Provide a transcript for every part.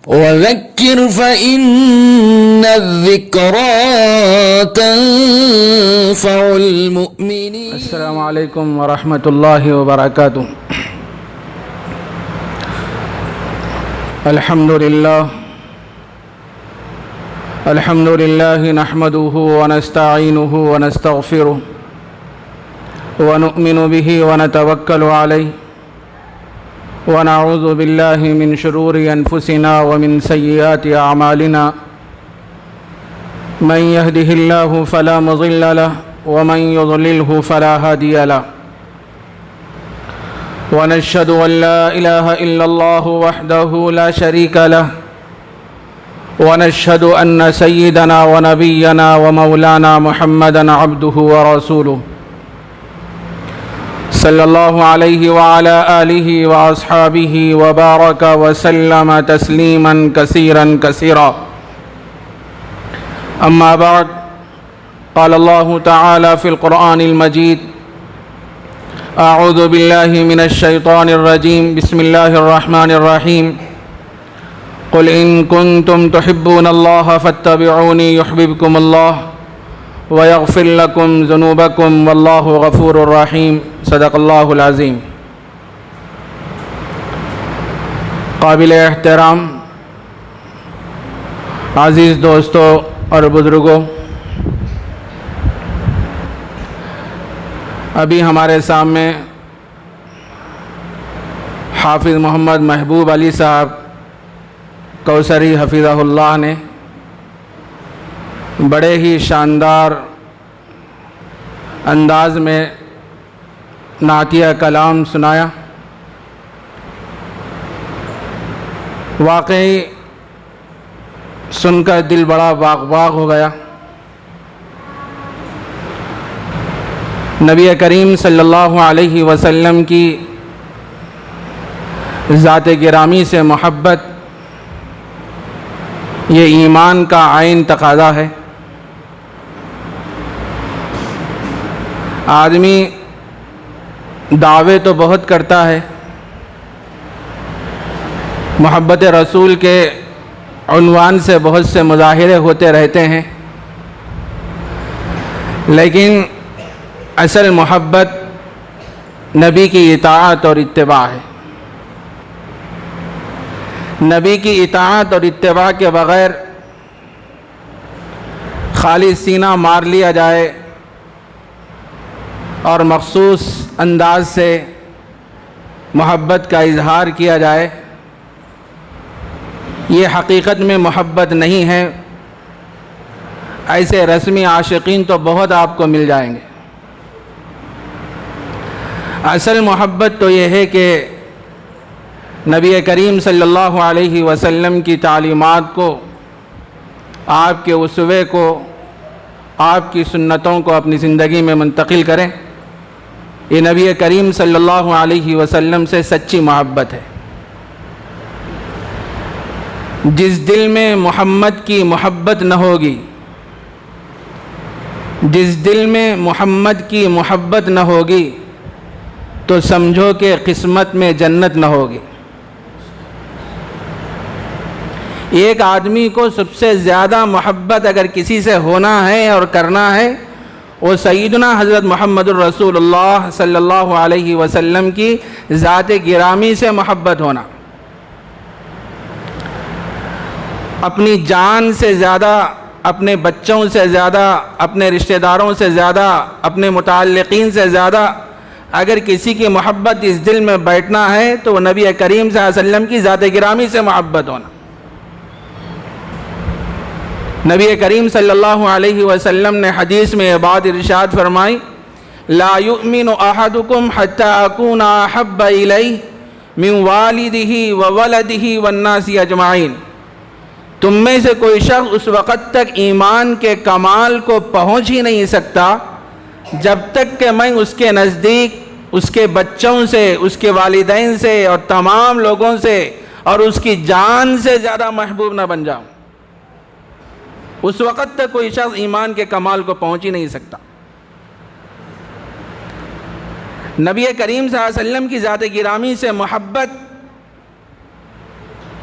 وذكر فإن الذكرى تنفع المؤمنين. السلام علیکم ورحمۃ اللہ وبرکاتہ. الحمد للہ نحمده ونستعینه ونستغفره ونؤمن به ونتوکل علیہ ونعوذ باللہ من شرور انفسنا ومن سیئات اعمالنا من يهده الله فلا مضل له ومن يضلله فلا هادي له ونشهد أن لا إله إلا الله وحده لا شريك له ونشهد أن سيدنا ونبينا ومولانا محمدا عبده ورسوله صلى الله عليه وعلى آله وأصحابه وبارك وسلم تسليما كثيرا كثيرا. أما بعد، قال الله تعالى في القرآن المجيد: أعوذ بالله من الشيطان الرجيم، بسم الله الرحمن الرحيم. قل إن كنتم تحبون الله فاتبعوني يحببكم الله ويغفر لكم ذنوبكم والله غفور رحيم. صدق اللہ العظیم. قابل احترام عزیز دوستوں اور بزرگوں، ابھی ہمارے سامنے حافظ محمد محبوب علی صاحب کوثری حفظہ اللہ نے بڑے ہی شاندار انداز میں نعتیہ کلام سنایا. واقعی سن کر دل بڑا باغ باغ ہو گیا. نبی کریم صلی اللہ علیہ وسلم کی ذات گرامی سے محبت یہ ایمان کا عین تقاضا ہے. آدمی دعوے تو بہت کرتا ہے، محبت رسول کے عنوان سے بہت سے مظاہرے ہوتے رہتے ہیں، لیکن اصل محبت نبی کی اطاعت اور اتباع ہے. نبی کی اطاعت اور اتباع کے بغیر خالی سینہ مار لیا جائے اور مخصوص انداز سے محبت کا اظہار کیا جائے، یہ حقیقت میں محبت نہیں ہے. ایسے رسمی عاشقین تو بہت آپ کو مل جائیں گے. اصل محبت تو یہ ہے کہ نبی کریم صلی اللہ علیہ وسلم کی تعلیمات کو، آپ کے اسوے کو، آپ کی سنتوں کو اپنی زندگی میں منتقل کریں. یہ نبی کریم صلی اللہ علیہ وسلم سے سچی محبت ہے. جس دل میں محمد کی محبت نہ ہوگی، جس دل میں محمد کی محبت نہ ہوگی تو سمجھو کہ قسمت میں جنت نہ ہوگی. ایک آدمی کو سب سے زیادہ محبت اگر کسی سے ہونا ہے اور کرنا ہے، وہ سیدنا حضرت محمد الرسول اللہ صلی اللہ علیہ وسلم کی ذات گرامی سے محبت ہونا. اپنی جان سے زیادہ، اپنے بچوں سے زیادہ، اپنے رشتہ داروں سے زیادہ، اپنے متعلقین سے زیادہ اگر کسی کی محبت اس دل میں بیٹھنا ہے تو وہ نبی کریم صلی اللہ علیہ وسلم کی ذات گرامی سے محبت ہونا. نبی کریم صلی اللہ علیہ وسلم نے حدیث میں یہ بات ارشاد فرمائی: لا یؤمن احدکم حتی اکون احب الیہ من والدہ وولدہ والناس اجمعین. تم میں سے کوئی شخص اس وقت تک ایمان کے کمال کو پہنچ ہی نہیں سکتا جب تک کہ میں اس کے نزدیک اس کے بچوں سے، اس کے والدین سے اور تمام لوگوں سے اور اس کی جان سے زیادہ محبوب نہ بن جاؤں. اس وقت تک کوئی شخص ایمان کے کمال کو پہنچ ہی نہیں سکتا. نبی کریم صلی اللہ علیہ وسلم کی ذات گرامی سے محبت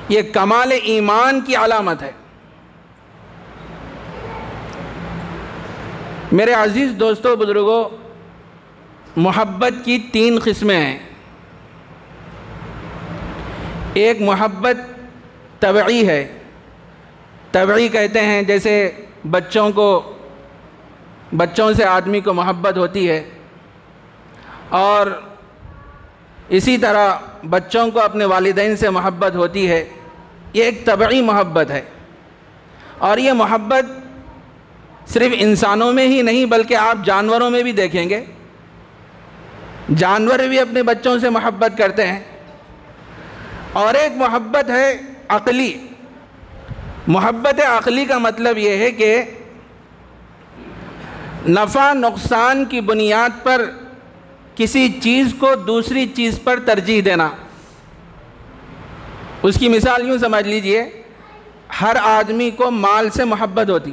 یہ کمال ایمان کی علامت ہے۔ میرے عزیز دوستو بزرگوں، محبت کی 3 قسمیں ہیں۔ ایک محبت طبعی ہے، طبعی کہتے ہیں جیسے بچوں سے آدمی کو محبت ہوتی ہے، اور اسی طرح بچوں کو اپنے والدین سے محبت ہوتی ہے، یہ ایک طبعی محبت ہے۔ اور یہ محبت صرف انسانوں میں ہی نہیں بلکہ آپ جانوروں میں بھی دیکھیں گے، جانور بھی اپنے بچوں سے محبت کرتے ہیں۔ اور ایک محبت ہے عقلی۔ محبت عقلی کا مطلب یہ ہے کہ نفع نقصان کی بنیاد پر کسی چیز کو دوسری چیز پر ترجیح دینا۔ اس کی مثال یوں سمجھ لیجئے، ہر آدمی کو مال سے محبت ہوتی،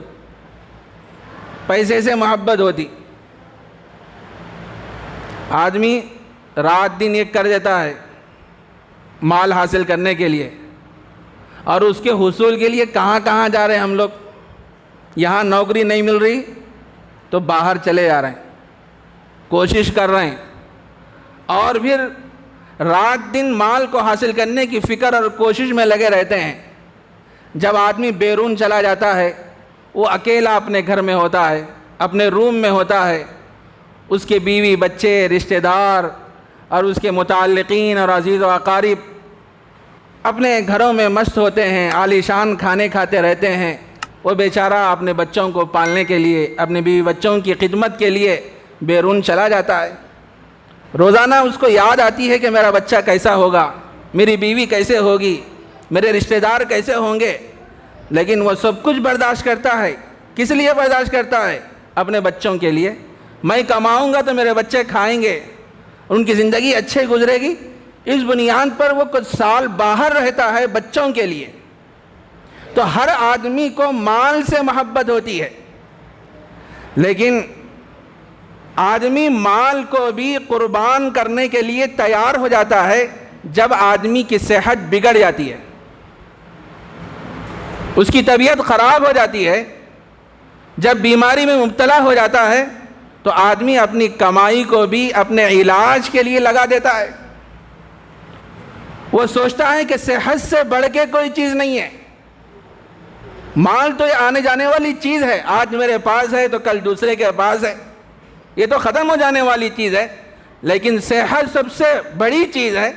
پیسے سے محبت ہوتی۔ آدمی رات دن ایک کر دیتا ہے مال حاصل کرنے کے لیے، اور اس کے حصول کے لیے کہاں کہاں جا رہے ہیں ہم لوگ۔ یہاں نوکری نہیں مل رہی تو باہر چلے جا رہے ہیں، کوشش کر رہے ہیں، اور پھر رات دن مال کو حاصل کرنے کی فکر اور کوشش میں لگے رہتے ہیں۔ جب آدمی بیرون چلا جاتا ہے، وہ اکیلا اپنے گھر میں ہوتا ہے، اپنے روم میں ہوتا ہے، اس کے بیوی بچے رشتہ دار اور اس کے متعلقین اور عزیز و اقارب اپنے گھروں میں مست ہوتے ہیں، عالی شان کھانے کھاتے رہتے ہیں۔ وہ بیچارہ اپنے بچوں کو پالنے کے لیے، اپنے بیوی بچوں کی خدمت کے لیے بیرون چلا جاتا ہے۔ روزانہ اس کو یاد آتی ہے کہ میرا بچہ کیسا ہوگا، میری بیوی کیسے ہوگی، میرے رشتہ دار کیسے ہوں گے، لیکن وہ سب کچھ برداشت کرتا ہے۔ کس لیے برداشت کرتا ہے؟ اپنے بچوں کے لیے۔ میں کماؤں گا تو میرے بچے کھائیں گے، ان کی زندگی اچھے گزرے گی۔ اس بنیاد پر وہ کچھ سال باہر رہتا ہے بچوں کے لیے۔ تو ہر آدمی کو مال سے محبت ہوتی ہے، لیکن آدمی مال کو بھی قربان کرنے کے لیے تیار ہو جاتا ہے جب آدمی کی صحت بگڑ جاتی ہے، اس کی طبیعت خراب ہو جاتی ہے، جب بیماری میں مبتلا ہو جاتا ہے تو آدمی اپنی کمائی کو بھی اپنے علاج کے لیے لگا دیتا ہے۔ وہ سوچتا ہے کہ صحت سے بڑھ کے کوئی چیز نہیں ہے۔ مال تو یہ آنے جانے والی چیز ہے، آج میرے پاس ہے تو کل دوسرے کے پاس ہے، یہ تو ختم ہو جانے والی چیز ہے، لیکن صحت سب سے بڑی چیز ہے۔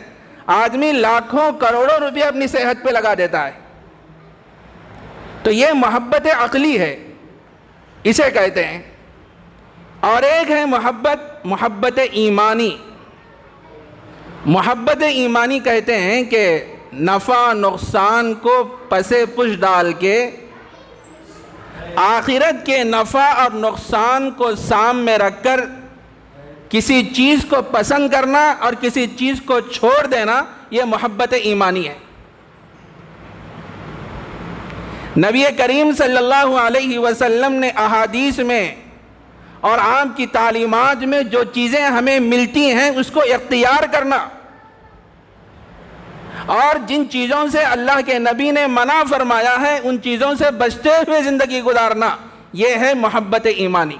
آدمی لاکھوں کروڑوں روپے اپنی صحت پہ لگا دیتا ہے۔ تو یہ محبت عقلی ہے، اسے کہتے ہیں۔ اور ایک ہے محبت ایمانی۔ محبت ایمانی کہتے ہیں کہ نفع نقصان کو پسے پش ڈال کے آخرت کے نفع اور نقصان کو سامنے رکھ کر کسی چیز کو پسند کرنا اور کسی چیز کو چھوڑ دینا، یہ محبت ایمانی ہے۔ نبی کریم صلی اللہ علیہ وسلم نے احادیث میں اور عام کی تعلیمات میں جو چیزیں ہمیں ملتی ہیں اس کو اختیار کرنا، اور جن چیزوں سے اللہ کے نبی نے منع فرمایا ہے ان چیزوں سے بچتے ہوئے زندگی گزارنا، یہ ہے محبت ایمانی۔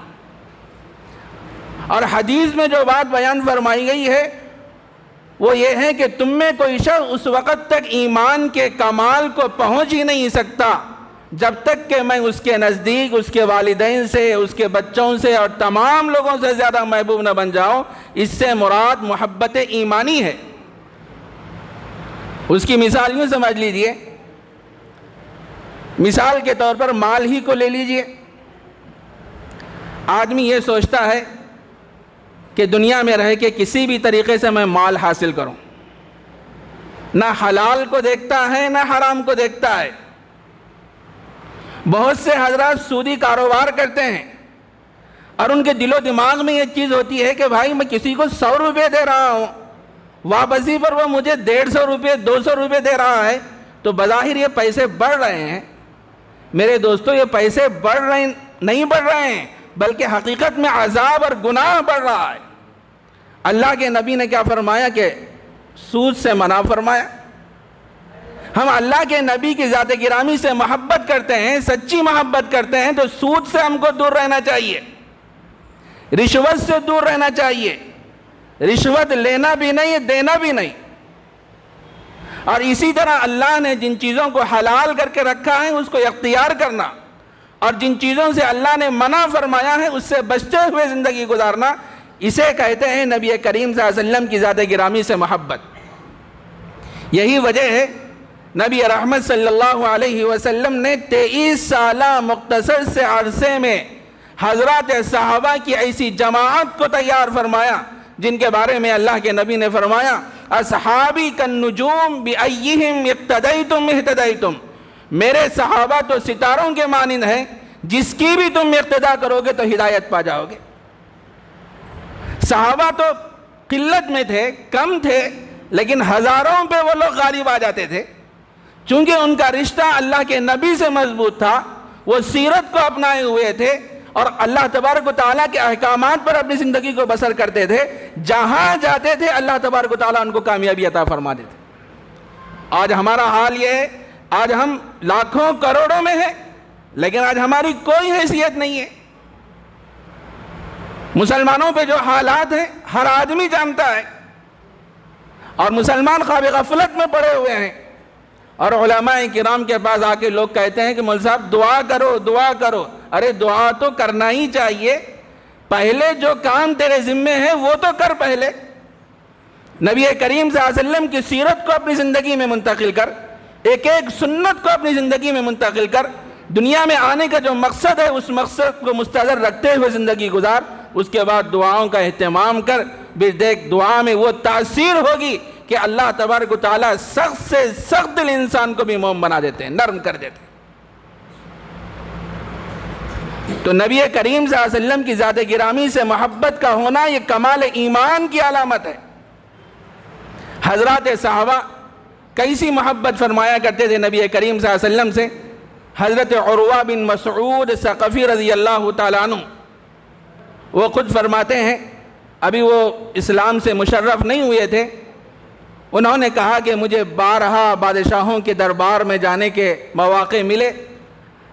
اور حدیث میں جو بات بیان فرمائی گئی ہے وہ یہ ہے کہ تم میں کوئی شخص اس وقت تک ایمان کے کمال کو پہنچ ہی نہیں سکتا جب تک کہ میں اس کے نزدیک اس کے والدین سے، اس کے بچوں سے اور تمام لوگوں سے زیادہ محبوب نہ بن جاؤں۔ اس سے مراد محبت ایمانی ہے۔ اس کی مثال یوں سمجھ لیجئے، مثال کے طور پر مال ہی کو لے لیجئے۔ آدمی یہ سوچتا ہے کہ دنیا میں رہ کے کسی بھی طریقے سے میں مال حاصل کروں، نہ حلال کو دیکھتا ہے نہ حرام کو دیکھتا ہے۔ بہت سے حضرات سودی کاروبار کرتے ہیں اور ان کے دل و دماغ میں یہ چیز ہوتی ہے کہ بھائی میں کسی کو 100 روپے دے رہا ہوں، واپسی پر وہ مجھے 150 روپے 200 روپے دے رہا ہے، تو بظاہر یہ پیسے بڑھ رہے ہیں۔ میرے دوستو، یہ پیسے نہیں بڑھ رہے ہیں، بلکہ حقیقت میں عذاب اور گناہ بڑھ رہا ہے۔ اللہ کے نبی نے کیا فرمایا کہ سود سے منع فرمایا۔ ہم اللہ کے نبی کی ذات گرامی سے محبت کرتے ہیں، سچی محبت کرتے ہیں، تو سود سے ہم کو دور رہنا چاہیے، رشوت سے دور رہنا چاہیے، رشوت لینا بھی نہیں، دینا بھی نہیں۔ اور اسی طرح اللہ نے جن چیزوں کو حلال کر کے رکھا ہے اس کو اختیار کرنا، اور جن چیزوں سے اللہ نے منع فرمایا ہے اس سے بچتے ہوئے زندگی گزارنا، اسے کہتے ہیں نبی کریم صلی اللہ علیہ وسلم کی ذات گرامی سے محبت۔ یہی وجہ ہے نبی رحمت صلی اللہ علیہ وسلم نے 23 سالہ مختصر سے عرصے میں حضرات صحابہ کی ایسی جماعت کو تیار فرمایا جن کے بارے میں اللہ کے نبی نے فرمایا اصحابی کالنجوم بأیہم اقتدیتم اہتدیتم، میرے صحابہ تو ستاروں کے مانند ہیں، جس کی بھی تم اقتدا کرو گے تو ہدایت پا جاؤ گے۔ صحابہ تو قلت میں تھے، کم تھے، لیکن ہزاروں پہ وہ لوگ غالب آ جاتے تھے، چونکہ ان کا رشتہ اللہ کے نبی سے مضبوط تھا، وہ سیرت کو اپنائے ہوئے تھے اور اللہ تبارک و تعالیٰ کے احکامات پر اپنی زندگی کو بسر کرتے تھے۔ جہاں جاتے تھے اللہ تبارک و تعالیٰ ان کو کامیابی عطا فرما دیتے۔ آج ہمارا حال یہ ہے، آج ہم لاکھوں کروڑوں میں ہیں، لیکن آج ہماری کوئی حیثیت نہیں ہے۔ مسلمانوں پہ جو حالات ہیں ہر آدمی جانتا ہے، اور مسلمان خواب غفلت میں پڑے ہوئے ہیں، اور علماء کرام کے پاس آ کے لوگ کہتے ہیں کہ مول صاحب دعا کرو دعا کرو۔ ارے دعا تو کرنا ہی چاہیے، پہلے جو کام تیرے ذمے ہیں وہ تو کر پہلے۔ نبی کریم صلی اللہ علیہ وسلم کی سیرت کو اپنی زندگی میں منتقل کر، ایک ایک سنت کو اپنی زندگی میں منتقل کر، دنیا میں آنے کا جو مقصد ہے اس مقصد کو مستحضر رکھتے ہوئے زندگی گزار، اس کے بعد دعاؤں کا اہتمام کر، پھر دیکھ دعا میں وہ تاثیر ہوگی کہ اللہ تبارک و تعالیٰ سخت سے سخت دل انسان کو بھی موم بنا دیتے ہیں، نرم کر دیتے ہیں۔ تو نبی کریم صلی اللہ علیہ وسلم کی ذات گرامی سے محبت کا ہونا یہ کمال ایمان کی علامت ہے۔ حضرات صحابہ کیسی محبت فرمایا کرتے تھے نبی کریم صلی اللہ علیہ وسلم سے۔ حضرت عروہ بن مسعود ثقفی رضی اللہ تعالیٰ عنہ وہ خود فرماتے ہیں، ابھی وہ اسلام سے مشرف نہیں ہوئے تھے، انہوں نے کہا کہ مجھے بارہا بادشاہوں کے دربار میں جانے کے مواقع ملے،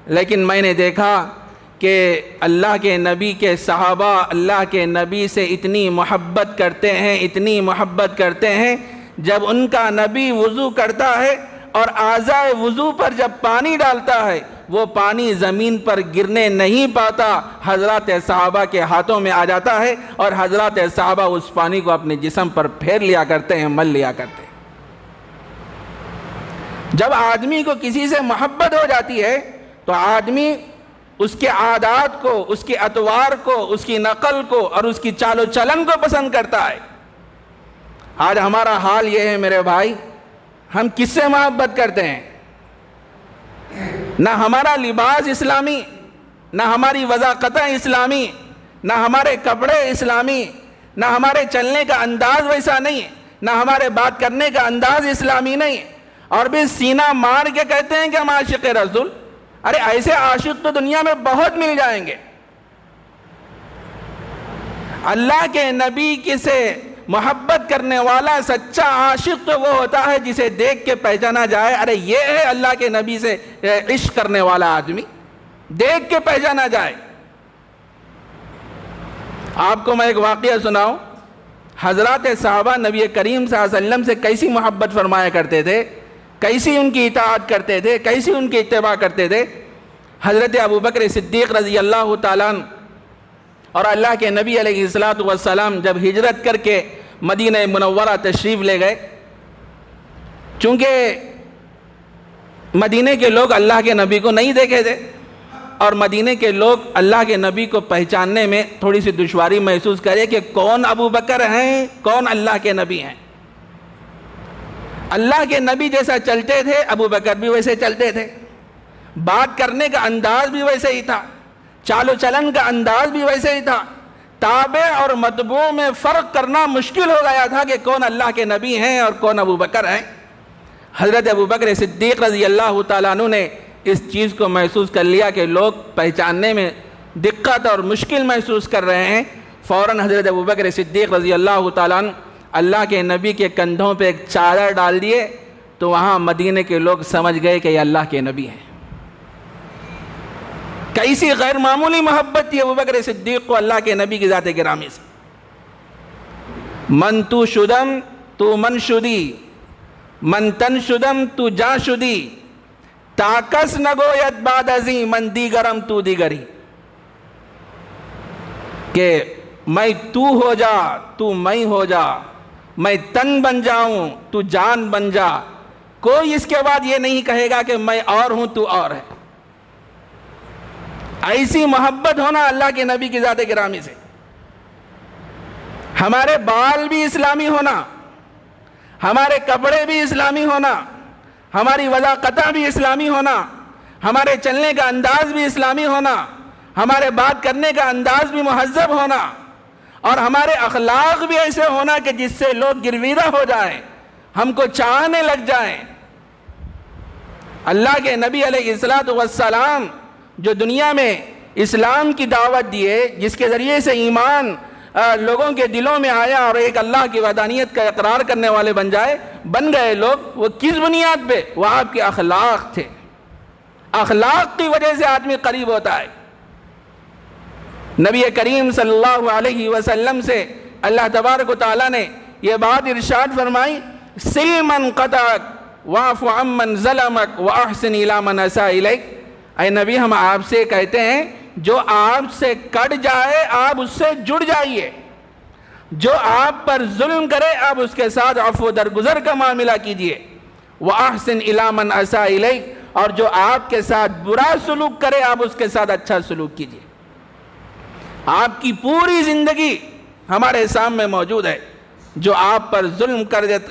لیکن میں نے دیکھا کہ اللہ کے نبی کے صحابہ اللہ کے نبی سے اتنی محبت کرتے ہیں، اتنی محبت کرتے ہیں، جب ان کا نبی وضو کرتا ہے اور اعضائے وضو پر جب پانی ڈالتا ہے وہ پانی زمین پر گرنے نہیں پاتا، حضرات صحابہ کے ہاتھوں میں آ جاتا ہے اور حضرات صحابہ اس پانی کو اپنے جسم پر پھیر لیا کرتے ہیں، مل لیا کرتے ہیں۔ جب آدمی کو کسی سے محبت ہو جاتی ہے تو آدمی اس کے عادات کو، اس کے اطوار کو، اس کی نقل کو اور اس کی چال و چلن کو پسند کرتا ہے۔ آج ہمارا حال یہ ہے میرے بھائی، ہم کس سے محبت کرتے ہیں؟ نہ ہمارا لباس اسلامی، نہ ہماری وضاقتیں اسلامی، نہ ہمارے کپڑے اسلامی، نہ ہمارے چلنے کا انداز ویسا نہیں، نہ ہمارے بات کرنے کا انداز اسلامی نہیں، اور بھی سینہ مار کے کہتے ہیں کہ ہم عاشق رسول۔ ارے ایسے عاشق تو دنیا میں بہت مل جائیں گے۔ اللہ کے نبی کی سے محبت کرنے والا سچا عاشق تو وہ ہوتا ہے جسے دیکھ کے پہچانا جائے ارے یہ ہے اللہ کے نبی سے عشق کرنے والا آدمی، دیکھ کے پہچانا جائے۔ آپ کو میں ایک واقعہ سناؤں، حضرات صحابہ نبی کریم صلی اللہ علیہ وسلم سے کیسی محبت فرمایا کرتے تھے، کیسی ان کی اطاعت کرتے تھے، کیسی ان کی اتباع کرتے تھے۔ حضرت ابوبکر صدیق رضی اللہ تعالیٰ عنہ اور اللہ کے نبی علیہ الصلوۃ والسلام جب ہجرت کر کے مدینہ منورہ تشریف لے گئے، چونکہ مدینہ کے لوگ اللہ کے نبی کو نہیں دیکھے تھے اور مدینہ کے لوگ اللہ کے نبی کو پہچاننے میں تھوڑی سی دشواری محسوس کرے کہ کون ابو بکر ہیں، کون اللہ کے نبی ہیں۔ اللہ کے نبی جیسا چلتے تھے ابو بکر بھی ویسے چلتے تھے، بات کرنے کا انداز بھی ویسے ہی تھا، چال و چلن کا انداز بھی ویسے ہی تھا۔ تابع اور متبوع میں فرق کرنا مشکل ہو گیا تھا کہ کون اللہ کے نبی ہیں اور کون ابو بکر ہیں۔ حضرت ابوبکر صدیق رضی اللہ تعالیٰ عنہ نے اس چیز کو محسوس کر لیا کہ لوگ پہچاننے میں دقت اور مشکل محسوس کر رہے ہیں۔ فوراً حضرت ابوبکر صدیق رضی اللہ تعالیٰ عنہ اللہ کے نبی کے کندھوں پہ ایک چادر ڈال دیے تو وہاں مدینے کے لوگ سمجھ گئے کہ یہ اللہ کے نبی ہیں۔ کیسی غیر معمولی محبت تھی ابوبکر صدیق کو اللہ کے نبی کی ذات گرامی سے۔ من تو شدم تو من شدی، من تن شدم تو جا شدی، تاکس نگوید بعد ازی من دیگرم تو دیگری، کہ میں تو ہو جا تو میں ہو جا، میں تن بن جاؤں تو جان بن جا، کوئی اس کے بعد یہ نہیں کہے گا کہ میں اور ہوں تو اور ہے۔ ایسی محبت ہونا اللہ کے نبی کی ذات گرامی سے۔ ہمارے بال بھی اسلامی ہونا، ہمارے کپڑے بھی اسلامی ہونا، ہماری وضاقتہ بھی اسلامی ہونا، ہمارے چلنے کا انداز بھی اسلامی ہونا، ہمارے بات کرنے کا انداز بھی مہذب ہونا، اور ہمارے اخلاق بھی ایسے ہونا کہ جس سے لوگ گرویدہ ہو جائیں، ہم کو چاہنے لگ جائیں۔ اللہ کے نبی علیہ السلام جو دنیا میں اسلام کی دعوت دیے، جس کے ذریعے سے ایمان لوگوں کے دلوں میں آیا اور ایک اللہ کی وحدانیت کا اقرار کرنے والے بن گئے لوگ، وہ کس بنیاد پہ؟ وہ آپ کے اخلاق تھے۔ اخلاق کی وجہ سے آدمی قریب ہوتا ہے۔ نبی کریم صلی اللہ علیہ وسلم سے اللہ تبارک و تعالیٰ نے یہ بات ارشاد فرمائی، سل من قطعک واعف عمن ظلمک واحسن الی من اساء الیک۔ اے نبی، ہم آپ سے کہتے ہیں جو آپ سے کٹ جائے آپ اس سے جڑ جائیے، جو آپ پر ظلم کرے آپ اس کے ساتھ عفو درگزر کا معاملہ کیجئے، وَأَحْسِنْ إِلَىٰ مَنْ أَسَاءَ إِلَيْكَ، اور جو آپ کے ساتھ برا سلوک کرے آپ اس کے ساتھ اچھا سلوک کیجئے۔ آپ کی پوری زندگی ہمارے سامنے موجود ہے، جو آپ پر ظلم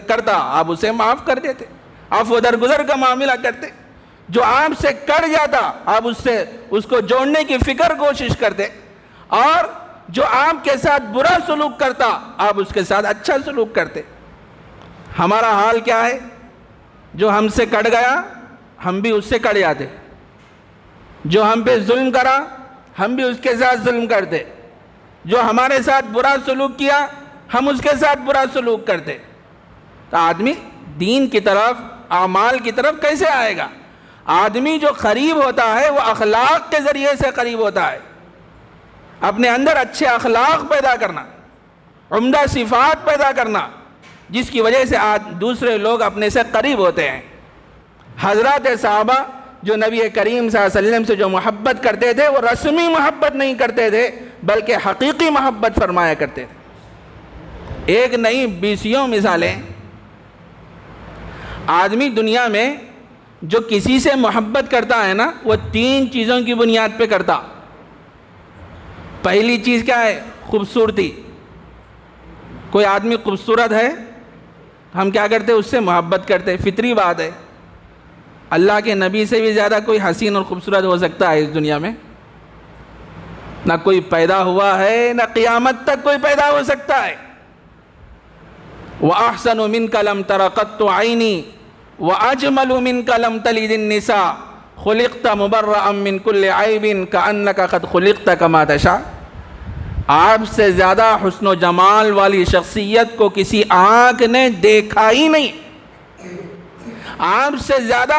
کرتا آپ اسے معاف کر دیتے، عفو درگزر کا معاملہ کرتے، جو آپ سے کٹ جاتا آپ اس کو جوڑنے کی کوشش کرتے، اور جو آپ کے ساتھ برا سلوک کرتا آپ اس کے ساتھ اچھا سلوک کرتے۔ ہمارا حال کیا ہے؟ جو ہم سے کٹ گیا ہم بھی اس سے کٹ جاتے، جو ہم پہ ظلم کرا ہم بھی اس کے ساتھ ظلم کرتے، جو ہمارے ساتھ برا سلوک کیا ہم اس کے ساتھ برا سلوک کرتے۔ تو آدمی دین کی طرف، اعمال کی طرف کیسے آئے گا؟ آدمی جو قریب ہوتا ہے وہ اخلاق کے ذریعے سے قریب ہوتا ہے۔ اپنے اندر اچھے اخلاق پیدا کرنا، عمدہ صفات پیدا کرنا، جس کی وجہ سے دوسرے لوگ اپنے سے قریب ہوتے ہیں۔ حضرات صحابہ جو نبی کریم صلی اللہ علیہ وسلم سے جو محبت کرتے تھے وہ رسمی محبت نہیں کرتے تھے بلکہ حقیقی محبت فرمایا کرتے تھے۔ ایک نہیں بیسیوں مثالیں۔ آدمی دنیا میں جو کسی سے محبت کرتا ہے نا وہ 3 چیزوں کی بنیاد پہ کرتا۔ پہلی چیز کیا ہے؟ خوبصورتی۔ کوئی آدمی خوبصورت ہے ہم کیا کرتے؟ اس سے محبت کرتے، فطری بات ہے۔ اللہ کے نبی سے بھی زیادہ کوئی حسین اور خوبصورت ہو سکتا ہے اس دنیا میں؟ نہ کوئی پیدا ہوا ہے نہ قیامت تک کوئی پیدا ہو سکتا ہے۔ وَأَحْسَنُ مِنْكَ لَمْ تَرَ قَطُّ عَيْنِي وَأَجْمَلُ مِنْكَ لَمْ تَلِدِ النِّسَاءُ خُلِقْتَ مُبَرَّأً مِنْ كُلِّ عَيْبٍ كَأَنَّكَ قَدْ خُلِقْتَ كَمَا تَشَاءُ۔ آپ سے زیادہ حسن و جمال والی شخصیت کو کسی آنکھ نے دیکھا ہی نہیں۔ آپ سے زیادہ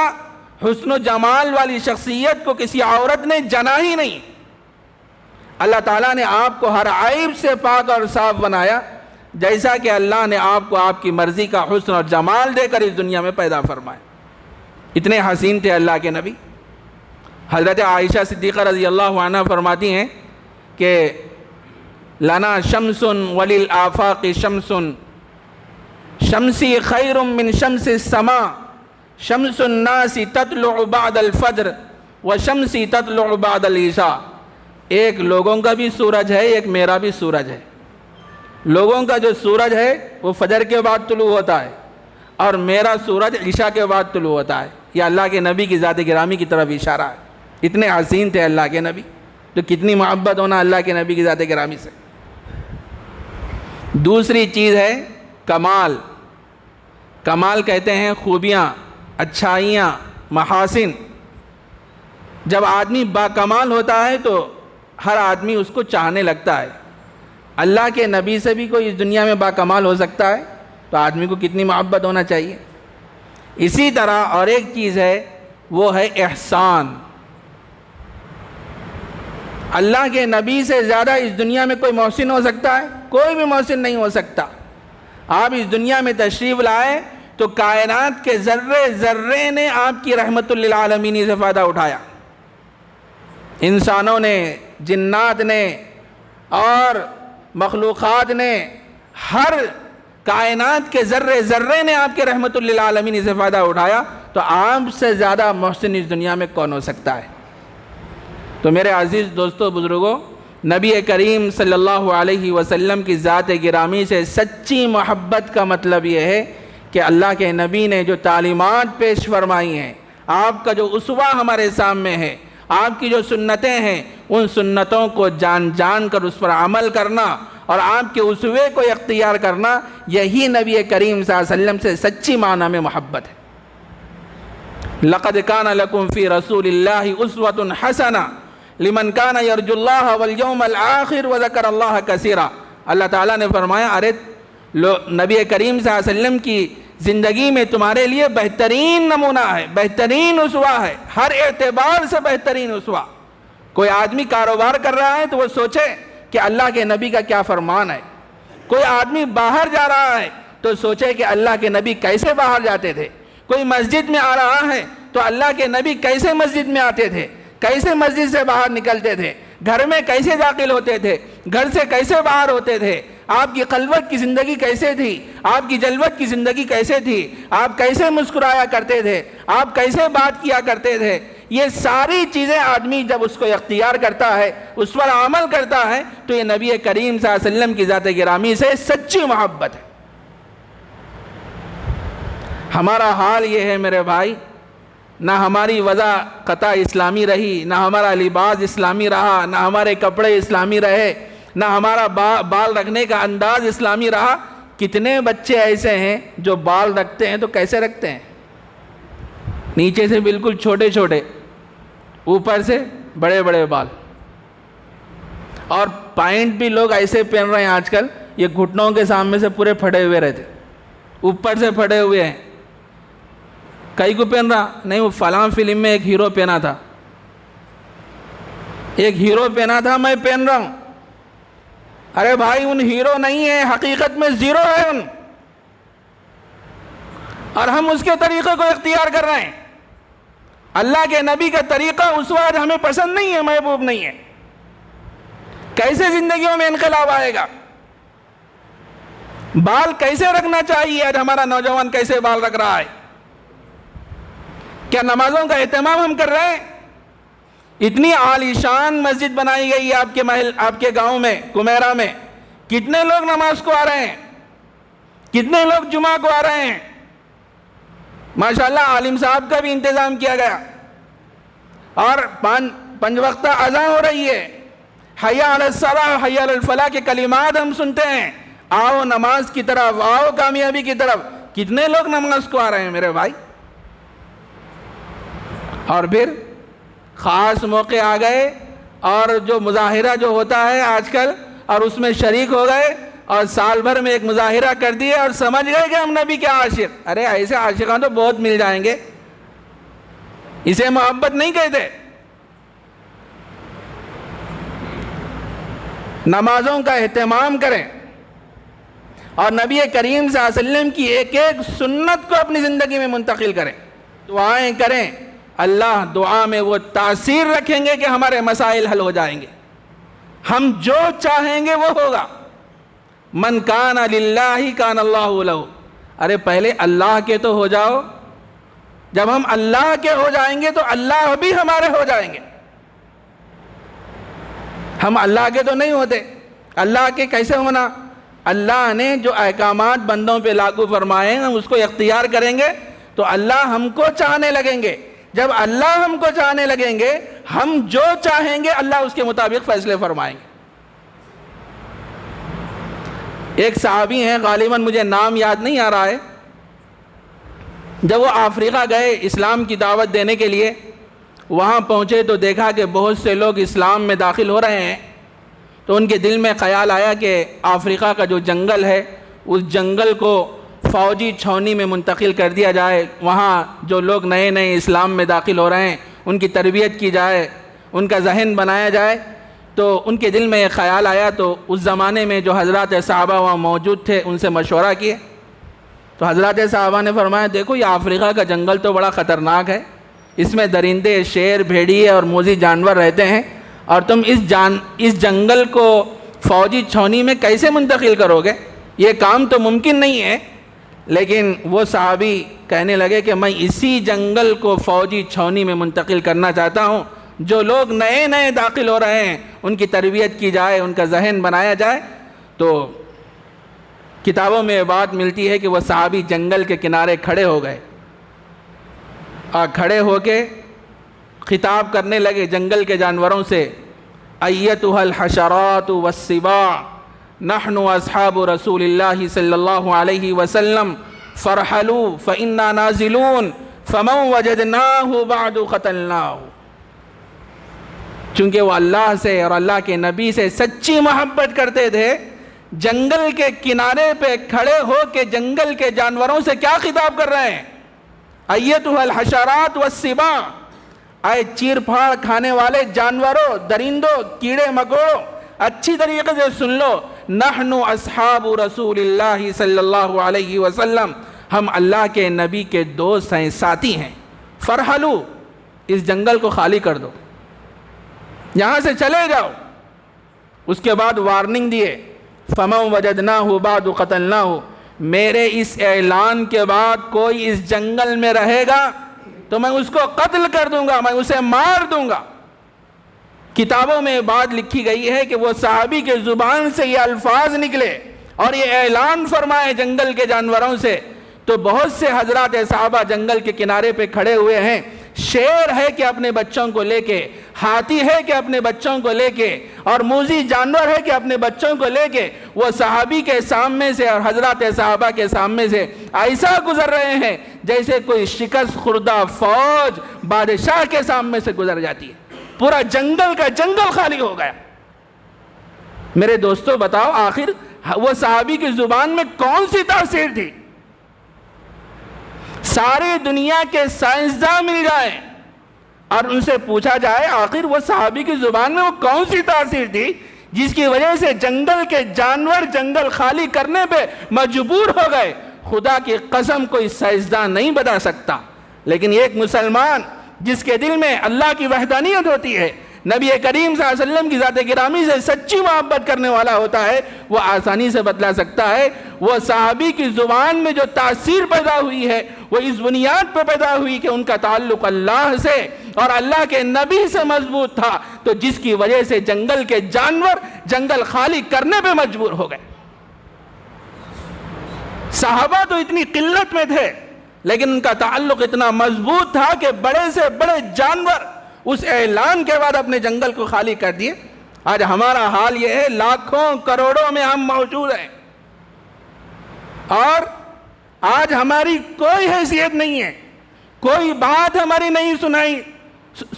حسن و جمال والی شخصیت کو کسی عورت نے جنا ہی نہیں۔ اللہ تعالیٰ نے آپ کو ہر عیب سے پاک اور صاف بنایا، جیسا کہ اللہ نے آپ کو آپ کی مرضی کا حسن اور جمال دے کر اس دنیا میں پیدا فرمایا۔ اتنے حسین تھے اللہ کے نبی۔ حضرت عائشہ صدیقہ رضی اللہ عنہ فرماتی ہیں کہ لنا شمس وللآفاق شمس، شمسی خیر من شمس السماء، شمس الناس تطلع بعد الفجر وشمسی تطلع بعد العشاء۔ ایک لوگوں کا بھی سورج ہے، ایک میرا بھی سورج ہے۔ لوگوں کا جو سورج ہے وہ فجر کے بعد طلوع ہوتا ہے اور میرا سورج عشاء کے بعد طلوع ہوتا ہے۔ یہ اللہ کے نبی کی ذات گرامی کی طرف اشارہ ہے۔ اتنے حسین تھے اللہ کے نبی، تو کتنی محبت ہونا اللہ کے نبی کی ذات گرامی سے۔ دوسری چیز ہے کمال۔ کمال کہتے ہیں خوبیاں، اچھائیاں، محاسن۔ جب آدمی باکمال ہوتا ہے تو ہر آدمی اس کو چاہنے لگتا ہے۔ اللہ کے نبی سے بھی کوئی اس دنیا میں باکمال ہو سکتا ہے تو آدمی کو کتنی محبت ہونا چاہیے۔ اسی طرح اور ایک چیز ہے، وہ ہے احسان۔ اللہ کے نبی سے زیادہ اس دنیا میں کوئی محسن ہو سکتا ہے؟ کوئی بھی محسن نہیں ہو سکتا۔ آپ اس دنیا میں تشریف لائے تو کائنات کے ذرے ذرے نے آپ کی رحمت للعالمین سے فائدہ اٹھایا۔ انسانوں نے، جنات نے اور مخلوقات نے، ہر کائنات کے ذرے ذرے نے آپ کے رحمت للعالمین سے فائدہ اٹھایا، تو آپ سے زیادہ محسن اس دنیا میں کون ہو سکتا ہے؟ تو میرے عزیز دوستو، بزرگوں، نبی کریم صلی اللہ علیہ وسلم کی ذات گرامی سے سچی محبت کا مطلب یہ ہے کہ اللہ کے نبی نے جو تعلیمات پیش فرمائی ہیں، آپ کا جو اسوہ ہمارے سامنے ہے، آپ کی جو سنتیں ہیں، ان سنتوں کو جان جان کر اس پر عمل کرنا اور آپ کے اسوے کو اختیار کرنا، یہی نبی کریم صلی اللہ علیہ وسلم سے سچی معنی میں محبت ہے۔ لَقَدْ كَانَ لَكُمْ فِي رَسُولِ اللَّهِ أُسْوَةٌ حَسَنَةٌ لمن کان یرجو اللہ والیوم الآخر وذکر اللہ کثیرا۔ اللہ تعالیٰ نے فرمایا، ارے نبی کریم صلی اللہ علیہ وسلم کی زندگی میں تمہارے لیے بہترین نمونہ ہے، بہترین اسوہ ہے، ہر اعتبار سے بہترین اسوہ۔ کوئی آدمی کاروبار کر رہا ہے تو وہ سوچے کہ اللہ کے نبی کا کیا فرمان ہے۔ کوئی آدمی باہر جا رہا ہے تو سوچے کہ اللہ کے نبی کیسے باہر جاتے تھے۔ کوئی مسجد میں آ رہا ہے تو اللہ کے نبی کیسے مسجد میں آتے تھے، کیسے مسجد سے باہر نکلتے تھے، گھر میں کیسے داخل ہوتے تھے، گھر سے کیسے باہر ہوتے تھے، آپ کی خلوت کی زندگی کیسے تھی، آپ کی جلوت کی زندگی کیسے تھی، آپ کیسے مسکرایا کرتے تھے، آپ کیسے بات کیا کرتے تھے۔ یہ ساری چیزیں آدمی جب اس کو اختیار کرتا ہے، اس پر عمل کرتا ہے، تو یہ نبی کریم صلی اللہ علیہ وسلم کی ذات گرامی سے سچی محبت ہے۔ ہمارا حال یہ ہے میرے بھائی، نہ ہماری وضع قطع اسلامی رہی، نہ ہمارا لباس اسلامی رہا، نہ ہمارے کپڑے اسلامی رہے، نہ ہمارا بال رکھنے کا انداز اسلامی رہا۔ کتنے بچے ایسے ہیں جو بال رکھتے ہیں تو کیسے رکھتے ہیں؟ نیچے سے بالکل چھوٹے چھوٹے، اوپر سے بڑے بڑے بال، اور پینٹ بھی لوگ ایسے پہن رہے ہیں آج کل، یہ گھٹنوں کے سامنے سے پورے پھٹے ہوئے رہتے، اوپر سے پھٹے ہوئے ہیں۔ کئی کو پہن رہا نہیں، وہ فلاں فلم میں ایک ہیرو پہنا تھا، ایک ہیرو پہنا تھا، میں پہن رہا ہوں۔ ارے بھائی، ان ہیرو نہیں ہے، حقیقت میں زیرو ہے ان، اور ہم اس کے طریقے کو اختیار کر رہے ہیں۔ اللہ کے نبی کا طریقہ اس وقت ہمیں پسند نہیں ہے، محبوب نہیں ہے۔ کیسے زندگیوں میں انقلاب آئے گا؟ بال کیسے رکھنا چاہیے؟ آج ہمارا نوجوان کیسے بال رکھ رہا ہے؟ کیا نمازوں کا اہتمام ہم کر رہے ہیں؟ اتنی عالی شان مسجد بنائی گئی ہے آپ کے گاؤں میں، کمیرا میں، کتنے لوگ نماز کو آ رہے ہیں، کتنے لوگ جمعہ کو آ رہے ہیں۔ ماشاءاللہ عالم صاحب کا بھی انتظام کیا گیا، اور 5 وقتہ اذان ہو رہی ہے، حی علی الصلاۃ حی علی الفلاح کے کلمات ہم سنتے ہیں، آؤ نماز کی طرف، آؤ کامیابی کی طرف۔ کتنے لوگ نماز کو آ رہے ہیں میرے بھائی؟ اور پھر خاص موقع آ گئے، اور جو مظاہرہ جو ہوتا ہے آج کل، اور اس میں شریک ہو گئے، اور سال بھر میں ایک مظاہرہ کر دیے اور سمجھ گئے کہ ہم نبی کے عاشق۔ ارے ایسے عاشقان تو بہت مل جائیں گے، اسے محبت نہیں کہتے۔ نمازوں کا اہتمام کریں، اور نبی کریم صلی اللہ علیہ وسلم کی ایک ایک سنت کو اپنی زندگی میں منتقل کریں، دعائیں کریں۔ اللہ دعا میں وہ تاثیر رکھیں گے کہ ہمارے مسائل حل ہو جائیں گے، ہم جو چاہیں گے وہ ہوگا۔ من کان للہ کان اللہ لہ۔ ارے پہلے اللہ کے تو ہو جاؤ، جب ہم اللہ کے ہو جائیں گے تو اللہ بھی ہمارے ہو جائیں گے۔ ہم اللہ کے تو نہیں ہوتے، اللہ کے کیسے ہونا؟ اللہ نے جو احکامات بندوں پہ لاگو فرمائے ہیں، ہم اس کو اختیار کریں گے تو اللہ ہم کو چاہنے لگیں گے۔ جب اللہ ہم کو چاہنے لگیں گے، ہم جو چاہیں گے اللہ اس کے مطابق فیصلے فرمائیں گے۔ ایک صحابی ہیں، غالباً مجھے نام یاد نہیں آ رہا ہے، جب وہ افریقہ گئے اسلام کی دعوت دینے کے لیے، وہاں پہنچے تو دیکھا کہ بہت سے لوگ اسلام میں داخل ہو رہے ہیں، تو ان کے دل میں خیال آیا کہ افریقہ کا جو جنگل ہے، اس جنگل کو فوجی چھاؤنی میں منتقل کر دیا جائے، وہاں جو لوگ نئے نئے اسلام میں داخل ہو رہے ہیں ان کی تربیت کی جائے، ان کا ذہن بنایا جائے۔ تو ان کے دل میں ایک خیال آیا، تو اس زمانے میں جو حضرات صحابہ وہاں موجود تھے ان سے مشورہ کیے، تو حضرات صحابہ نے فرمایا دیکھو یہ افریقہ کا جنگل تو بڑا خطرناک ہے، اس میں درندے، شیر، بھیڑیے اور موذی جانور رہتے ہیں، اور تم اس جنگل کو فوجی چھاؤنی میں کیسے منتقل کرو گے؟ یہ کام تو ممکن نہیں ہے۔ لیکن وہ صحابی کہنے لگے کہ میں اسی جنگل کو فوجی چھاؤنی میں منتقل کرنا چاہتا ہوں، جو لوگ نئے نئے داخل ہو رہے ہیں ان کی تربیت کی جائے، ان کا ذہن بنایا جائے۔ تو کتابوں میں بات ملتی ہے کہ وہ صحابی جنگل کے کنارے کھڑے ہو گئے اور کھڑے ہو کے خطاب کرنے لگے جنگل کے جانوروں سے، ایتھا الحشرات والسباع نحن اصحاب رسول اللہ صلی اللہ علیہ وسلم فرحلوا فإنا نازلون فمن وجدناہ بعد قتلناہ۔ چونکہ وہ اللہ سے اور اللہ کے نبی سے سچی محبت کرتے تھے، جنگل کے کنارے پہ کھڑے ہو کے جنگل کے جانوروں سے کیا خطاب کر رہے ہیں؟ ایتھا الحشرات والسباع، اے چیر پھاڑ کھانے والے جانوروں، درندوں، کیڑے مکوڑوں، اچھی طریقے سے سن لو، نحن اصحاب رسول اللہ صلی اللہ علیہ وسلم، ہم اللہ کے نبی کے دوست ہیں، ساتھی ہیں۔ فرحلو، اس جنگل کو خالی کر دو، یہاں سے چلے جاؤ۔ اس کے بعد وارننگ دیے، فمن وجدناہ بعد قتلناہ، میرے اس اعلان کے بعد کوئی اس جنگل میں رہے گا تو میں اس کو قتل کر دوں گا، میں اسے مار دوں گا۔ کتابوں میں بات لکھی گئی ہے کہ وہ صحابی کے زبان سے یہ الفاظ نکلے اور یہ اعلان فرمائے جنگل کے جانوروں سے، تو بہت سے حضرات صحابہ جنگل کے کنارے پہ کھڑے ہوئے ہیں، شیر ہے کہ اپنے بچوں کو لے کے، ہاتھی ہے کہ اپنے بچوں کو لے کے، اور موذی جانور ہے کہ اپنے بچوں کو لے کے وہ صحابی کے سامنے سے اور حضرات صحابہ کے سامنے سے ایسا گزر رہے ہیں جیسے کوئی شکست خوردہ فوج بادشاہ کے سامنے سے گزر جاتی ہے۔ پورا جنگل کا جنگل خالی ہو گیا۔ میرے دوستو بتاؤ، آخر وہ صحابی کی زبان میں کون سی تاثیر تھی؟ ساری دنیا کے سائنسداں مل جائیں اور ان سے پوچھا جائے آخر وہ صحابی کی زبان میں وہ کون سی تاثیر تھی جس کی وجہ سے جنگل کے جانور جنگل خالی کرنے پہ مجبور ہو گئے، خدا کی قسم کوئی سائنسداں نہیں بتا سکتا۔ لیکن ایک مسلمان جس کے دل میں اللہ کی وحدانیت ہوتی ہے، نبی کریم صلی اللہ علیہ وسلم کی ذات گرامی سے سچی محبت کرنے والا ہوتا ہے، وہ آسانی سے بتلا سکتا ہے۔ وہ صحابی کی زبان میں جو تاثیر پیدا ہوئی ہے وہ اس بنیاد پہ پیدا ہوئی کہ ان کا تعلق اللہ سے اور اللہ کے نبی سے مضبوط تھا، تو جس کی وجہ سے جنگل کے جانور جنگل خالی کرنے پہ مجبور ہو گئے۔ صحابہ تو اتنی قلت میں تھے لیکن ان کا تعلق اتنا مضبوط تھا کہ بڑے سے بڑے جانور اس اعلان کے بعد اپنے جنگل کو خالی کر دیے۔ آج ہمارا حال یہ ہے، لاکھوں کروڑوں میں ہم موجود ہیں اور آج ہماری کوئی حیثیت نہیں ہے، کوئی بات ہماری نہیں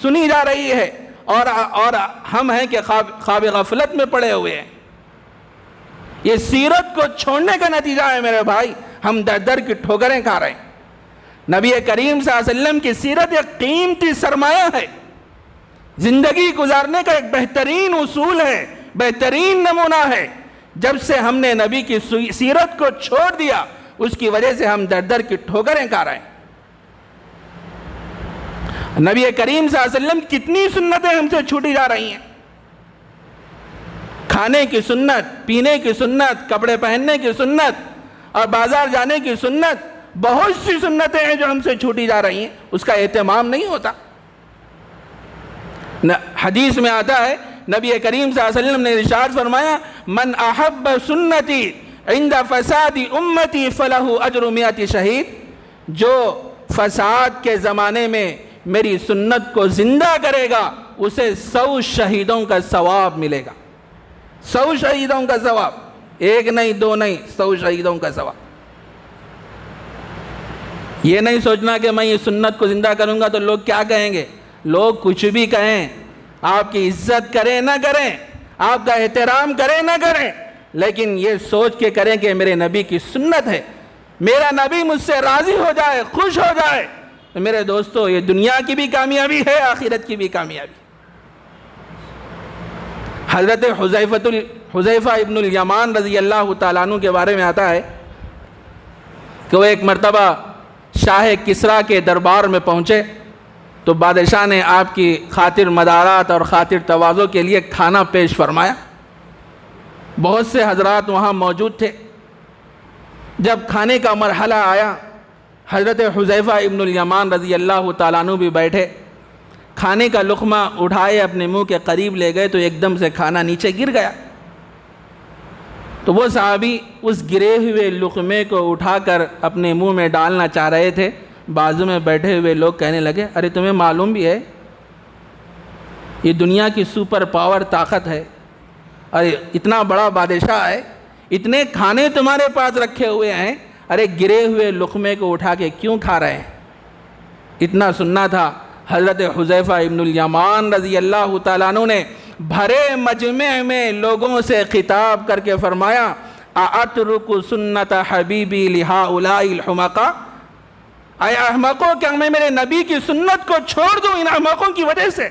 سنی جا رہی ہے، اور ہم ہیں کہ خواب غفلت میں پڑے ہوئے ہیں۔ یہ سیرت کو چھوڑنے کا نتیجہ ہے میرے بھائی، ہم در در کی ٹھوکریں کھا رہے ہیں۔ نبی کریم صلی اللہ علیہ وسلم کی سیرت ایک قیمتی سرمایہ ہے، زندگی گزارنے کا ایک بہترین اصول ہے، بہترین نمونہ ہے۔ جب سے ہم نے نبی کی سیرت کو چھوڑ دیا اس کی وجہ سے ہم در در کی ٹھوکریں کھا رہے ہیں۔ نبی کریم صلی اللہ علیہ وسلم کتنی سنتیں ہم سے چھوٹی جا رہی ہیں، کھانے کی سنت، پینے کی سنت، کپڑے پہننے کی سنت اور بازار جانے کی سنت، بہت سی سنتیں ہیں جو ہم سے چھوٹی جا رہی ہیں، اس کا اہتمام نہیں ہوتا۔ حدیث میں آتا ہے نبی کریم صلی اللہ علیہ وسلم نے ارشاد فرمایا، من احب سنتی عند فساد امتی فلہ اجر 100 شہید، جو فساد کے زمانے میں میری سنت کو زندہ کرے گا اسے 100 شہیدوں کا ثواب ملے گا۔ 100 شہیدوں کا ثواب، ایک نہیں دو نہیں، 100 شہیدوں کا ثواب۔ یہ نہیں سوچنا کہ میں یہ سنت کو زندہ کروں گا تو لوگ کیا کہیں گے، لوگ کچھ بھی کہیں، آپ کی عزت کریں نہ کریں، آپ کا احترام کریں نہ کریں، لیکن یہ سوچ کے کریں کہ میرے نبی کی سنت ہے۔ میرا نبی مجھ سے راضی ہو جائے، خوش ہو جائے، تو میرے دوستو یہ دنیا کی بھی کامیابی ہے، آخرت کی بھی کامیابی۔ حضرت حذیفہ ابن الیمان رضی اللہ تعالیٰ عنہ کے بارے میں آتا ہے کہ وہ ایک مرتبہ شاہ کسریٰ کے دربار میں پہنچے تو بادشاہ نے آپ کی خاطر مدارات اور خاطر تواضع کے لیے کھانا پیش فرمایا۔ بہت سے حضرات وہاں موجود تھے۔ جب کھانے کا مرحلہ آیا، حضرت حذیفہ ابن الیمان رضی اللہ تعالیٰ عنہ بھی بیٹھے، کھانے کا لقمہ اٹھائے اپنے منہ کے قریب لے گئے تو ایک دم سے کھانا نیچے گر گیا۔ تو وہ صحابی اس گرے ہوئے لقمے کو اٹھا کر اپنے منہ میں ڈالنا چاہ رہے تھے، بازو میں بیٹھے ہوئے لوگ کہنے لگے، ارے تمہیں معلوم بھی ہے یہ دنیا کی سپر پاور طاقت ہے، ارے اتنا بڑا بادشاہ ہے، اتنے کھانے تمہارے پاس رکھے ہوئے ہیں، ارے گرے ہوئے لقمے کو اٹھا کے کیوں کھا رہے ہیں؟ اتنا سننا تھا۔ حضرت حذیفہ ابن الیمان رضی اللہ تعالیٰ عنہ نے بھرے مجمع میں لوگوں سے خطاب کر کے فرمایا، اَأَتْرُكُ سُنَّةَ حَبِيبِي لِهَؤُلَاءِ الْحُمَقَاءِ، اے احمقوں، کیا میں میرے نبی کی سنت کو چھوڑ دوں ان احمقوں کی وجہ سے؟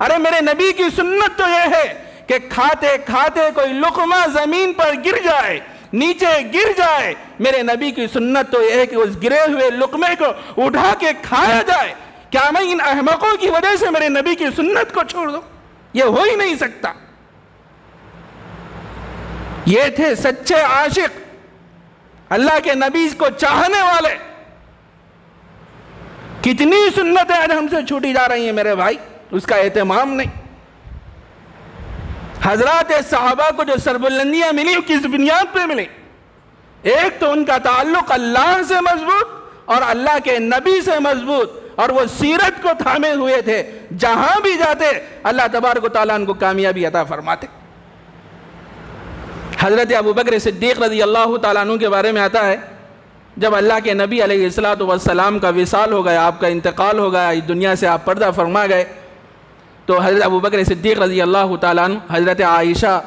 ارے میرے نبی کی سنت تو یہ ہے کہ کھاتے کھاتے کوئی لقمہ زمین پر گر جائے، نیچے گر جائے، میرے نبی کی سنت تو یہ ہے کہ اس گرے ہوئے لقمے کو اٹھا کے کھایا جائے۔ کیا میں ان احمقوں کی وجہ سے میرے نبی کی سنت کو چھوڑ دوں؟ یہ ہو ہی نہیں سکتا۔ یہ تھے سچے عاشق، اللہ کے نبی کو چاہنے والے۔ کتنی سنتیں آج ہم سے چھوٹی جا رہی ہیں میرے بھائی، اس کا اہتمام نہیں۔ حضرات صحابہ کو جو سربلندیاں ملی وہ کس بنیاد پہ ملی؟ ایک تو ان کا تعلق اللہ سے مضبوط اور اللہ کے نبی سے مضبوط، اور وہ سیرت کو تھامے ہوئے تھے، جہاں بھی جاتے اللہ تبارک و تعالیٰ ان کو کامیابی عطا فرماتے۔ حضرت ابوبکر صدیق رضی اللہ تعالیٰ عنہ کے بارے میں آتا ہے، جب اللہ کے نبی علیہ السلام کا وصال ہو گیا، آپ کا انتقال ہو گیا، اس دنیا سے آپ پردہ فرما گئے، تو حضرت ابوبکر صدیق رضی اللہ تعالیٰ عنہ حضرت عائشہ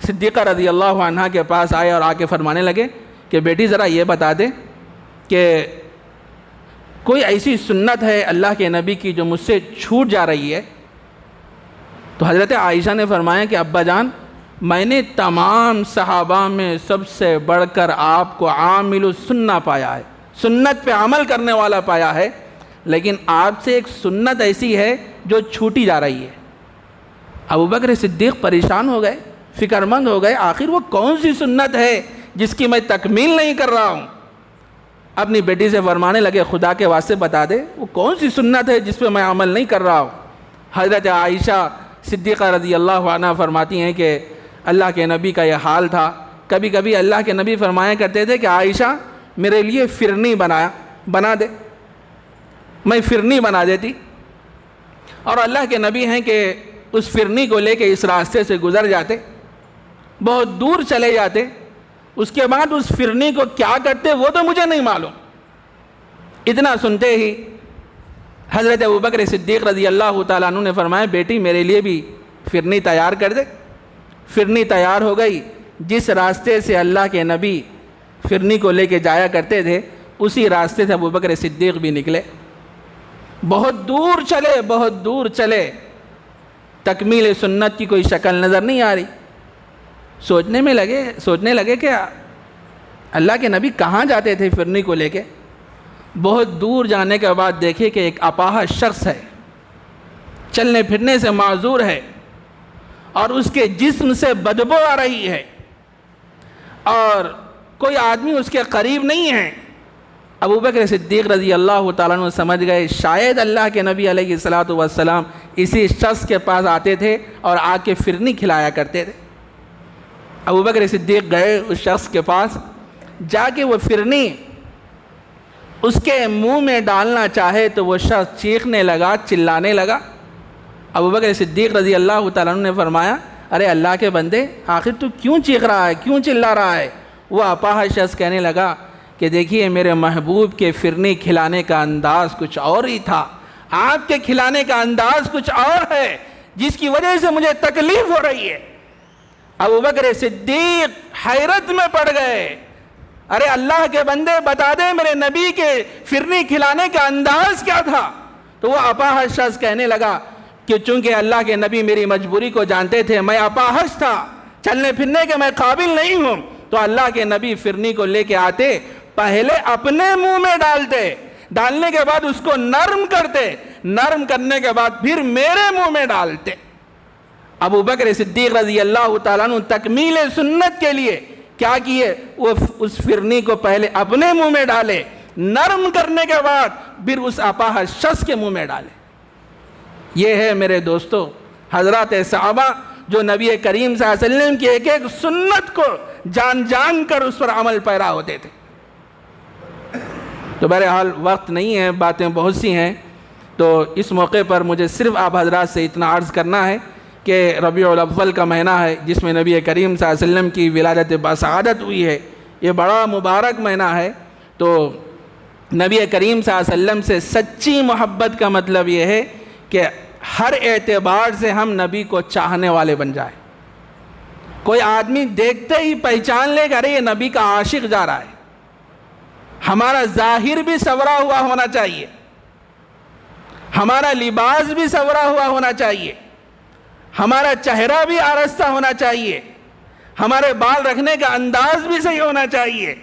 صدیقہ رضی اللہ عنہا کے پاس آئے اور آ کے فرمانے لگے کہ بیٹی ذرا یہ بتا دے کہ کوئی ایسی سنت ہے اللہ کے نبی کی جو مجھ سے چھوٹ جا رہی ہے؟ تو حضرت عائشہ نے فرمایا کہ ابا جان، میں نے تمام صحابہ میں سب سے بڑھ کر آپ کو عامل السنہ پایا ہے، سنت پہ عمل کرنے والا پایا ہے، لیکن آپ سے ایک سنت ایسی ہے جو چھوٹی جا رہی ہے۔ ابوبکر صدیق پریشان ہو گئے، فکر مند ہو گئے، آخر وہ کون سی سنت ہے جس کی میں تکمیل نہیں کر رہا ہوں؟ اپنی بیٹی سے فرمانے لگے، خدا کے واسطے بتا دے وہ کون سی سنت ہے جس پہ میں عمل نہیں کر رہا ہوں۔ حضرت عائشہ صدیقہ رضی اللہ عنہ فرماتی ہیں کہ اللہ کے نبی کا یہ حال تھا، کبھی کبھی اللہ کے نبی فرمایا کرتے تھے کہ عائشہ میرے لیے فرنی بنا دے، میں فرنی بنا دیتی، اور اللہ کے نبی ہیں کہ اس فرنی کو لے کے اس راستے سے گزر جاتے، بہت دور چلے جاتے، اس کے بعد اس فرنی کو کیا کرتے وہ تو مجھے نہیں معلوم۔ اتنا سنتے ہی حضرت ابوبکر صدیق رضی اللہ تعالیٰ عنہ نے فرمایا، بیٹی میرے لیے بھی فرنی تیار کر دے۔ فرنی تیار ہو گئی، جس راستے سے اللہ کے نبی فرنی کو لے کے جایا کرتے تھے اسی راستے سے ابوبکر صدیق بھی نکلے، بہت دور چلے، تکمیل سنت کی کوئی شکل نظر نہیں آ رہی۔ سوچنے لگے کہ اللہ کے نبی کہاں جاتے تھے فرنی کو لے کے؟ بہت دور جانے کے بعد دیکھے کہ ایک اپاہج شخص ہے، چلنے پھرنے سے معذور ہے، اور اس کے جسم سے بدبو آ رہی ہے، اور کوئی آدمی اس کے قریب نہیں ہے۔ ابوبکر صدیق رضی اللہ تعالیٰ عنہ سمجھ گئے شاید اللہ کے نبی علیہ السلام اسی شخص کے پاس آتے تھے اور آ کے فرنی کھلایا کرتے تھے۔ ابوبکر صدیق گئے اس شخص کے پاس، جا کے وہ فرنی اس کے منہ میں ڈالنا چاہے تو وہ شخص چیخنے لگا، چلانے لگا۔ ابوبکر صدیق رضی اللہ تعالیٰ عنہ نے فرمایا، ارے اللہ کے بندے، آخر تو کیوں چیخ رہا ہے، کیوں چلا رہا ہے؟ وہ اپاہج شخص کہنے لگا کہ دیکھیے میرے محبوب کے فرنی کھلانے کا انداز کچھ اور ہی تھا، آپ کے کھلانے کا انداز کچھ اور ہے، جس کی وجہ سے مجھے تکلیف ہو رہی ہے۔ ابوبکر صدیق حیرت میں پڑ گئے، ارے اللہ کے بندے بتا دے میرے نبی کے فرنی کھلانے کا انداز کیا تھا؟ تو وہ اپاہج شخص کہنے لگا کہ چونکہ اللہ کے نبی میری مجبوری کو جانتے تھے، میں اپاہج تھا، چلنے پھرنے کے میں قابل نہیں ہوں، تو اللہ کے نبی فرنی کو لے کے آتے، پہلے اپنے منہ میں ڈالتے، ڈالنے کے بعد اس کو نرم کرتے، نرم کرنے کے بعد پھر میرے منہ میں ڈالتے۔ ابو بکر صدیق رضی اللہ تعالیٰ عنہ تکمیل سنت کے لیے کیا کیے؟ وہ اس فرنی کو پہلے اپنے منہ میں ڈالے، نرم کرنے کے بعد پھر اس اپاہج شخص کے منہ میں ڈالے۔ یہ ہے میرے دوستو حضرات صحابہ جو نبی کریم صلی اللہ علیہ وسلم کی ایک ایک سنت کو جان جان کر اس پر عمل پیرا ہوتے تھے۔ تو بہرحال وقت نہیں ہے، باتیں بہت سی ہیں، تو اس موقع پر مجھے صرف آپ حضرات سے اتنا عرض کرنا ہے کہ ربیع الاول کا مہینہ ہے جس میں نبی کریم صلی اللہ علیہ وسلم کی ولادت بسعادت ہوئی ہے، یہ بڑا مبارک مہینہ ہے۔ تو نبی کریم صلی اللہ علیہ وسلم سے سچی محبت کا مطلب یہ ہے کہ ہر اعتبار سے ہم نبی کو چاہنے والے بن جائیں۔ کوئی آدمی دیکھتے ہی پہچان لے گا، ارے یہ نبی کا عاشق جا رہا ہے۔ ہمارا ظاہر بھی سنورا ہوا ہونا چاہیے، ہمارا لباس بھی سنورا ہوا ہونا چاہیے، ہمارا چہرہ بھی آرستہ ہونا چاہیے، ہمارے بال رکھنے کا انداز بھی صحیح ہونا چاہیے،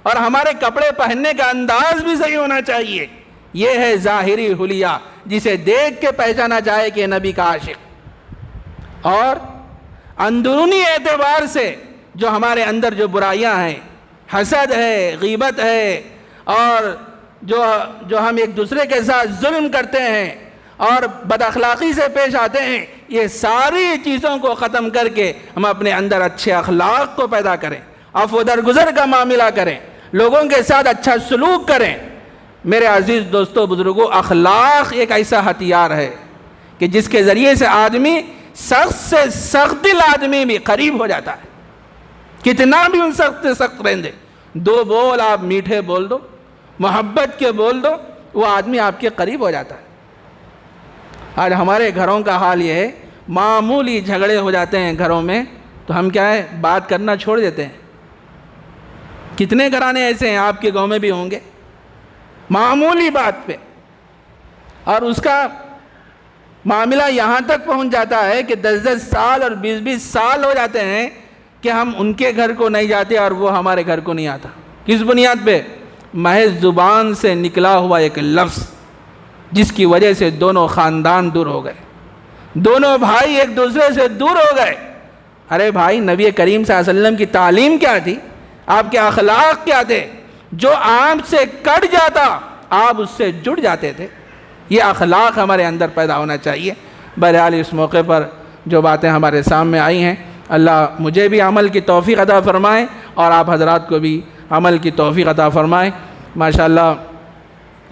اور ہمارے کپڑے پہننے کا انداز بھی صحیح ہونا چاہیے۔ یہ ہے ظاہری حلیہ جسے دیکھ کے پہچانا جائے کہ نبی کا عاشق۔ اور اندرونی اعتبار سے جو ہمارے اندر جو برائیاں ہیں، حسد ہے، غیبت ہے، اور جو ہم ایک دوسرے کے ساتھ ظلم کرتے ہیں اور بد اخلاقی سے پیش آتے ہیں، یہ ساری چیزوں کو ختم کر کے ہم اپنے اندر اچھے اخلاق کو پیدا کریں، عفو درگزر کا معاملہ کریں، لوگوں کے ساتھ اچھا سلوک کریں۔ میرے عزیز دوستو بزرگوں، اخلاق ایک ایسا ہتھیار ہے کہ جس کے ذریعے سے آدمی سخت سے سخت دل آدمی بھی قریب ہو جاتا ہے۔ کتنا بھی ان سخت سے سخت رہندے، دو بول آپ میٹھے بول دو، محبت کے بول دو، وہ آدمی آپ کے قریب ہو جاتا ہے۔ آج ہمارے گھروں کا حال یہ ہے، معمولی جھگڑے ہو جاتے ہیں گھروں میں تو ہم کیا ہے، بات کرنا چھوڑ دیتے ہیں۔ کتنے گھرانے ایسے ہیں، آپ کے گاؤں میں بھی ہوں گے، معمولی بات پہ، اور اس کا معاملہ یہاں تک پہنچ جاتا ہے کہ 10-10 سال اور 20-20 سال ہو جاتے ہیں کہ ہم ان کے گھر کو نہیں جاتے اور وہ ہمارے گھر کو نہیں آتا۔ کس بنیاد پہ؟ محض زبان سے نکلا ہوا ایک لفظ جس کی وجہ سے دونوں خاندان دور ہو گئے، دونوں بھائی ایک دوسرے سے دور ہو گئے۔ ارے بھائی، نبی کریم صلی اللہ علیہ وسلم کی تعلیم کیا تھی؟ آپ کے اخلاق کیا تھے؟ جو آپ سے کٹ جاتا آپ اس سے جڑ جاتے تھے۔ یہ اخلاق ہمارے اندر پیدا ہونا چاہیے۔ بہرحال اس موقع پر جو باتیں ہمارے سامنے آئی ہیں، اللہ مجھے بھی عمل کی توفیق عطا فرمائے اور آپ حضرات کو بھی عمل کی توفیق عطا فرمائے۔ ماشاءاللہ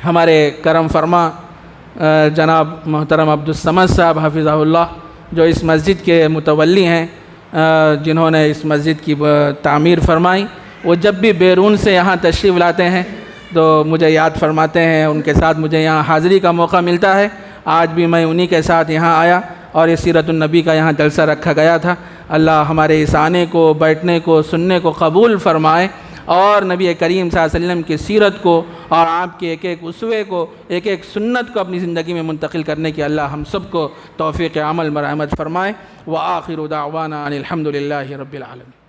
ہمارے کرم فرما جناب محترم عبدالصمد صاحب حفظہ اللہ، جو اس مسجد کے متولی ہیں، جنہوں نے اس مسجد کی تعمیر فرمائی، وہ جب بھی بیرون سے یہاں تشریف لاتے ہیں تو مجھے یاد فرماتے ہیں، ان کے ساتھ مجھے یہاں حاضری کا موقع ملتا ہے۔ آج بھی میں انہی کے ساتھ یہاں آیا اور یہ سیرت النبی کا یہاں جلسہ رکھا گیا تھا۔ اللہ ہمارے اس آنے کو، بیٹھنے کو، سننے کو قبول فرمائے، اور نبی کریم صلی اللہ علیہ وسلم کی سیرت کو اور آپ کے ایک ایک اسوے کو، ایک ایک سنت کو اپنی زندگی میں منتقل کرنے کی اللہ ہم سب کو توفیق عمل مرحمت فرمائے۔ وآخر دعوانا ان الحمد للہ رب العالمین۔